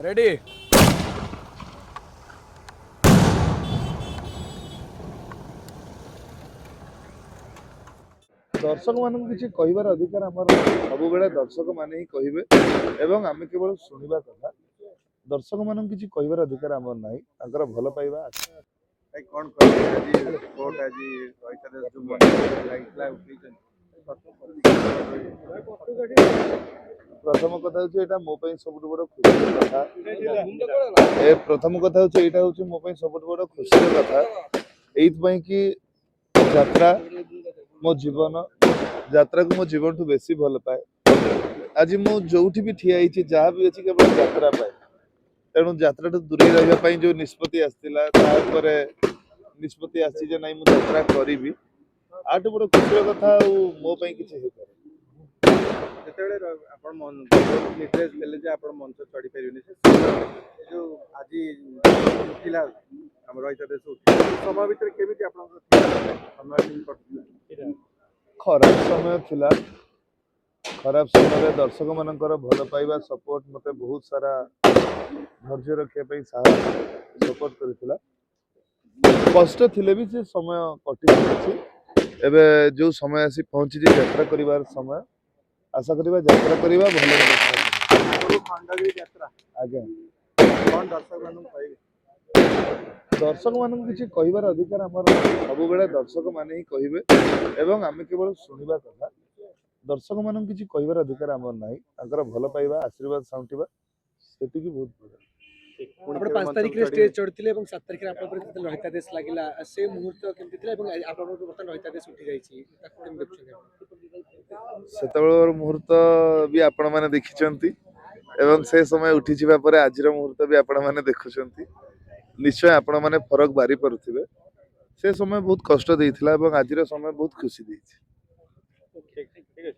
ready दर्शक मान किसी कहबार अधिकार आम सब दर्शक मैंने ही कहे एवं आम केवल शुणा कथा दर्शक मान किसी कहबार अधिकार आम ना भल पाइबा भाई कौन कहते हैं आज कोर्ट आज रईता जो लागिला उठेइछन प्रथम कथा हूँ मो सब बड़ खुशी कथा प्रथम कथा हूँ मो सब बड़ खुशी कथा ये कि यात्रा मो जीवन यात्रा को मो जीवन ठू बेसी भल पाए आज मु जो भी ठिया जहाँ भी अच्छी केवल यात्रा पाए तेणु यात्रा दूरे रही जो निष्पत्ति आसला निष्पत्ति आसी ना मुझे यात्रा करी आठ बड़ खुशी कथा मो किसी ଯେତେବେଳେ ଆପଣ ନିର୍ଦ୍ଦେଶ ଦେଲେ ଯେ ଆପଣ ମଞ୍ଚ ଚଢି ପାରିବେନି ସେ ଯୋଉ ଆଜି ଉଠିଲା ଆମ ରଇତା ଦେଶ ଉଠିଲା ସମୟ ଭିତରେ କେମିତି ଆପଣଙ୍କର ସମୟ କଟୁଥିଲା खराब समय थिला खराब समय दर्शक मानकर भल पाइबा सपोर्ट मते बहुत सारा धैर्य रखिया साहस सपोर्ट करथिला कष्ट थिले भी से समय कटि एबे जो समय आसी पहुंची यात्रा करिवार समय आशा करिबा यात्रा करिबा भल खंडगिरी यात्रा आज्ञा कौन दर्शक ମାନଙ୍କୁ କହିବେ दर्शक मान किसी कहबार अधिकार आम सब दर्शक मैंने ही कहे एवं आम केवल शुणा कथा दर्शक मान किसी कहबार अधिकार आम ना भल पाइबा आशीर्वाद साउंटिबा सेति बहुत बड़ आपण 5 तारिख रे स्टेज चढ़थिले एवं 7 तारिख रे आपण पर रहिता देश लागिला से मुहूर्त केमति थिला एवं आपण पर बर्तन रहिता देश उठी जाईछि ताको केम देखछन सेतबेलर मुहूर्त भी आपण माने देखिचंती एवं से समय उठी जिबा परे आजिर मुहूर्त भी आपण माने देखुचंती निश्चय आपण माने फरक बारी परुथिबे से समय बहुत कष्ट देइथिला एवं आजिर समय बहुत खुशी देइछि ठीक है